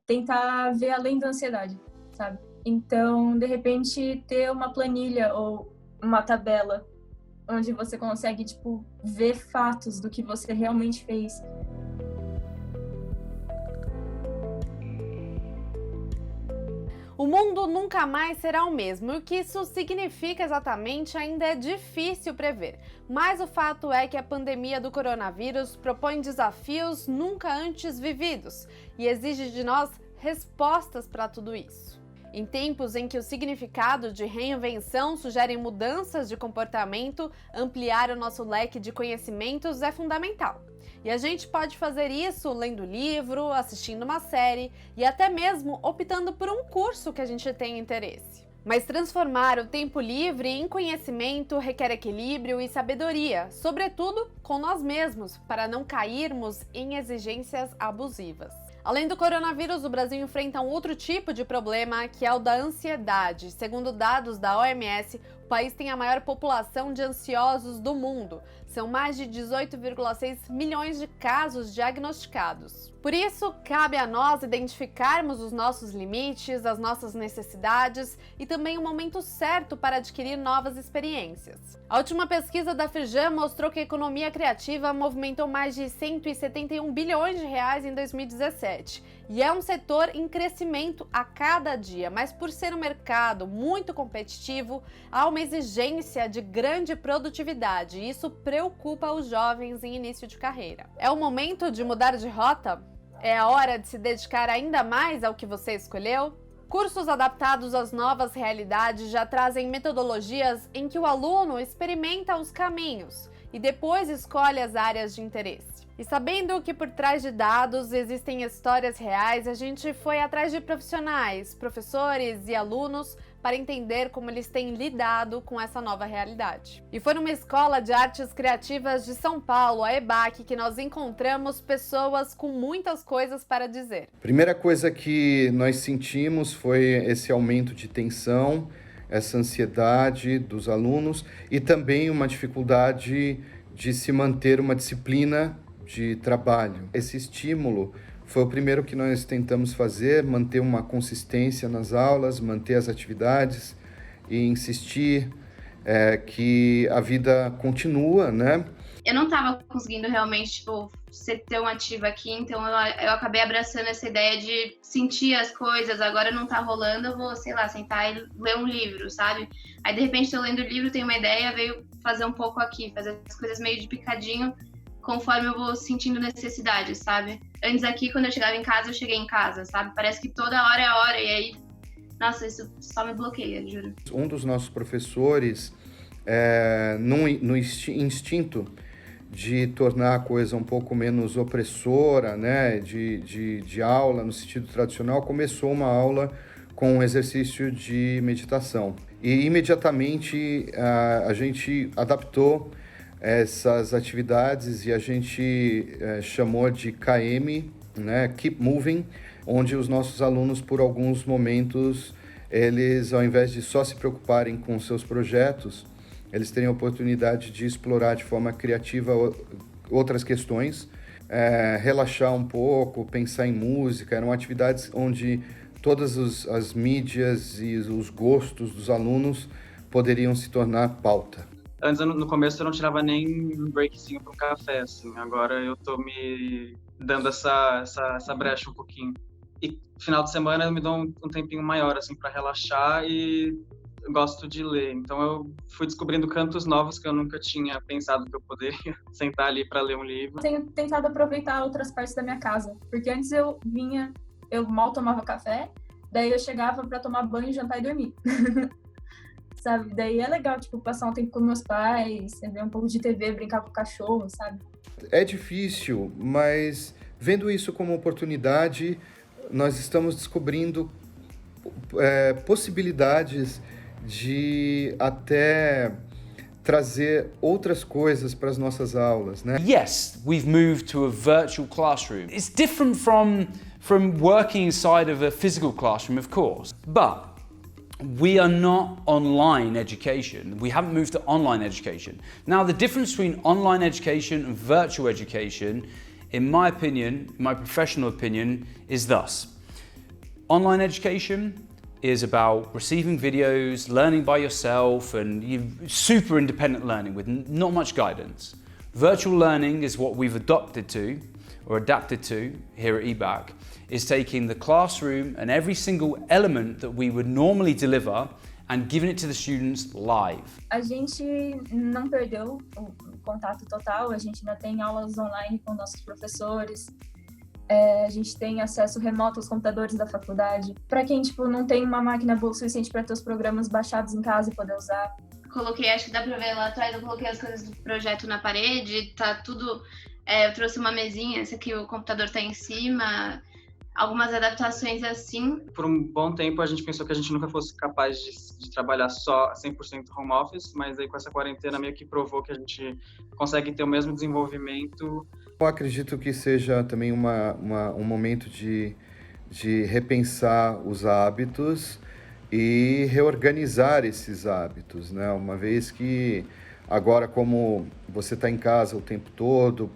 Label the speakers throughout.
Speaker 1: tentar ver além da ansiedade, sabe? Então, de repente, ter uma planilha ou uma tabela onde você consegue, tipo, ver fatos do que você realmente fez.
Speaker 2: O mundo nunca mais será o mesmo, e o que isso significa exatamente ainda é difícil prever. Mas o fato é que a pandemia do coronavírus propõe desafios nunca antes vividos e exige de nós respostas para tudo isso. Em tempos em que o significado de reinvenção sugere mudanças de comportamento, ampliar o nosso leque de conhecimentos é fundamental. E a gente pode fazer isso lendo livro, assistindo uma série e até mesmo optando por um curso que a gente tem interesse. Mas transformar o tempo livre em conhecimento requer equilíbrio e sabedoria, sobretudo com nós mesmos, para não cairmos em exigências abusivas. Além do coronavírus, o Brasil enfrenta um outro tipo de problema, que é o da ansiedade. Segundo dados da OMS, o país tem a maior população de ansiosos do mundo. São mais de 18,6 milhões de casos diagnosticados. Por isso, cabe a nós identificarmos os nossos limites, as nossas necessidades e também o momento certo para adquirir novas experiências. A última pesquisa da Firjan mostrou que a economia criativa movimentou mais de 171 bilhões de reais em 2017. E é um setor em crescimento a cada dia, mas por ser um mercado muito competitivo, há uma exigência de grande produtividade e isso preocupa os jovens em início de carreira. É o momento de mudar de rota? É a hora de se dedicar ainda mais ao que você escolheu? Cursos adaptados às novas realidades já trazem metodologias em que o aluno experimenta os caminhos e depois escolhe as áreas de interesse. E sabendo que por trás de dados existem histórias reais, a gente foi atrás de profissionais, professores e alunos para entender como eles têm lidado com essa nova realidade. E foi numa escola de artes criativas de São Paulo, a EBAC, que nós encontramos pessoas com muitas coisas para dizer.
Speaker 3: Primeira coisa que nós sentimos foi esse aumento de tensão, essa ansiedade dos alunos e também uma dificuldade de se manter uma disciplina de trabalho. Esse estímulo foi o primeiro que nós tentamos fazer, manter uma consistência nas aulas, manter as atividades e insistir que a vida continua, né?
Speaker 4: Eu não estava conseguindo realmente, ser tão ativa aqui, então eu acabei abraçando essa ideia de sentir as coisas, agora não tá rolando, eu vou, sentar e ler um livro, sabe? Aí, de repente, tô lendo o livro, tenho uma ideia, veio fazer um pouco aqui, fazer as coisas meio de picadinho, conforme eu vou sentindo necessidade, sabe? Antes aqui, quando eu chegava em casa, eu cheguei em casa, sabe? Parece que toda hora é hora, e aí, nossa, isso só me bloqueia, juro.
Speaker 3: Um dos nossos professores, no instinto de tornar a coisa um pouco menos opressora, né, de aula no sentido tradicional, começou uma aula com um exercício de meditação. E imediatamente a gente adaptou essas atividades e a gente chamou de KM, né, Keep Moving, onde os nossos alunos, por alguns momentos, eles, ao invés de só se preocuparem com seus projetos, eles terem a oportunidade de explorar de forma criativa outras questões, relaxar um pouco, pensar em música. Eram atividades onde todas as mídias e os gostos dos alunos poderiam se tornar pauta.
Speaker 5: Antes, no começo, eu não tirava nem um breakzinho para um café, assim. Agora eu tô me dando essa brecha um pouquinho. E final de semana eu me dou um tempinho maior, assim, para relaxar e eu gosto de ler. Então eu fui descobrindo cantos novos que eu nunca tinha pensado que eu poderia sentar ali para ler um livro.
Speaker 1: Tenho tentado aproveitar outras partes da minha casa, porque antes eu mal tomava café, daí eu chegava para tomar banho, jantar e dormir. Sabe? Daí é legal, passar um tempo com meus pais, ver um pouco de TV, brincar com o cachorro, sabe?
Speaker 3: É difícil, mas vendo isso como oportunidade, nós estamos descobrindo possibilidades de até trazer outras coisas para as nossas aulas, né?
Speaker 6: Yes, we've moved to a virtual classroom. It's different from working inside of a physical classroom, of course, but we are not online education. We haven't moved to online education. Now, the difference between online education and virtual education, in my opinion, my professional opinion, is thus. Online education is about receiving videos, learning by yourself, and super independent learning with not much guidance. Virtual learning is what we've adapted to here at EBAC, is taking the classroom and every single element that we would normally deliver and giving it to the students live.
Speaker 1: A gente não perdeu o contato total, a gente ainda tem aulas online com nossos professores, a gente tem acesso remoto aos computadores da faculdade. Para quem não tem uma máquina boa o suficiente para ter os programas baixados em casa e poder usar.
Speaker 4: Coloquei, acho que dá para ver lá atrás, eu coloquei as coisas do projeto na parede, tá tudo... eu trouxe uma mesinha, esse aqui o computador tá em cima... Algumas adaptações assim.
Speaker 5: Por um bom tempo a gente pensou que a gente nunca fosse capaz de trabalhar só 100% home office, mas aí com essa quarentena meio que provou que a gente consegue ter o mesmo desenvolvimento.
Speaker 3: Eu acredito que seja também um momento de repensar os hábitos e reorganizar esses hábitos, né? Uma vez que agora, como você está em casa o tempo todo,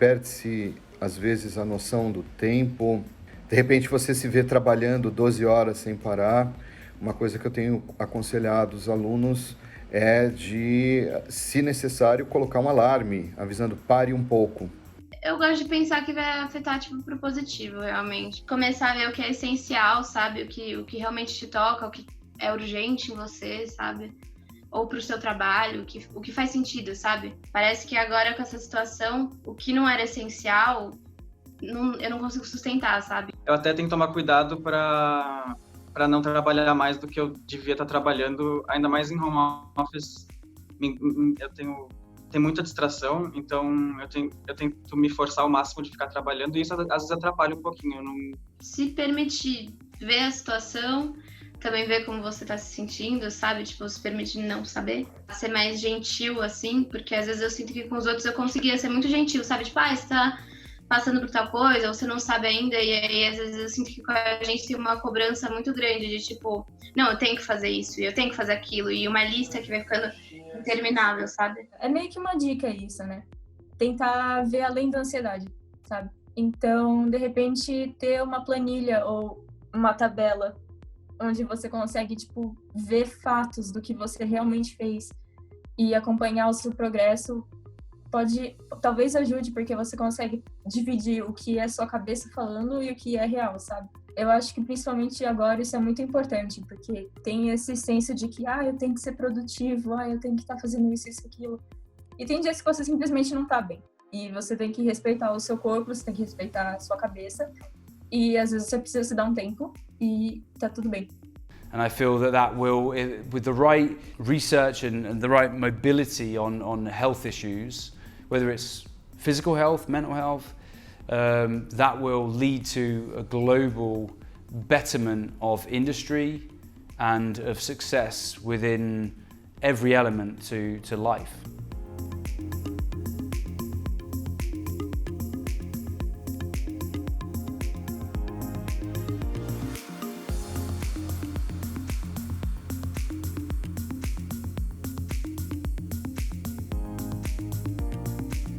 Speaker 3: perde-se às vezes a noção do tempo. De repente você se vê trabalhando 12 horas sem parar. Uma coisa que eu tenho aconselhado os alunos é de, se necessário, colocar um alarme, avisando pare um pouco.
Speaker 4: Eu gosto de pensar que vai afetar pro positivo, realmente. Começar a ver o que é essencial, sabe? O que realmente te toca, o que é urgente em você, sabe? Ou pro seu trabalho, o que faz sentido, sabe? Parece que agora com essa situação, o que não era essencial... eu não consigo sustentar, sabe?
Speaker 5: Eu até tenho que tomar cuidado para não trabalhar mais do que eu devia estar trabalhando, ainda mais em home office. Eu tenho muita distração, então eu tento me forçar ao máximo de ficar trabalhando e isso às vezes atrapalha um pouquinho.
Speaker 4: Se permitir ver a situação, também ver como você tá se sentindo, sabe? Se permitir não saber. Ser mais gentil, assim, porque às vezes eu sinto que com os outros eu conseguia ser muito gentil, sabe? Você tá passando por tal coisa, ou você não sabe ainda, e aí às vezes eu sinto que com a gente tem uma cobrança muito grande de não, eu tenho que fazer isso, e eu tenho que fazer aquilo, e uma lista que vai ficando interminável, sabe?
Speaker 1: É meio que uma dica isso, né? Tentar ver além da ansiedade, sabe? Então, de repente, ter uma planilha ou uma tabela onde você consegue, ver fatos do que você realmente fez e acompanhar o seu progresso talvez ajude, porque você consegue dividir o que é sua cabeça falando e o que é real, sabe? Eu acho que principalmente agora isso é muito importante, porque tem esse senso de que, eu tenho que ser produtivo, eu tenho que estar fazendo isso, aquilo. E tem dias que você simplesmente não tá bem. E você tem que respeitar o seu corpo, você tem que respeitar a sua cabeça. E às vezes você precisa se dar um tempo e tá tudo bem.
Speaker 6: And I feel that will, with the right research and the right mobility on health issues, whether it's physical health, mental health, that will lead to a global betterment of industry and of success within every element to life.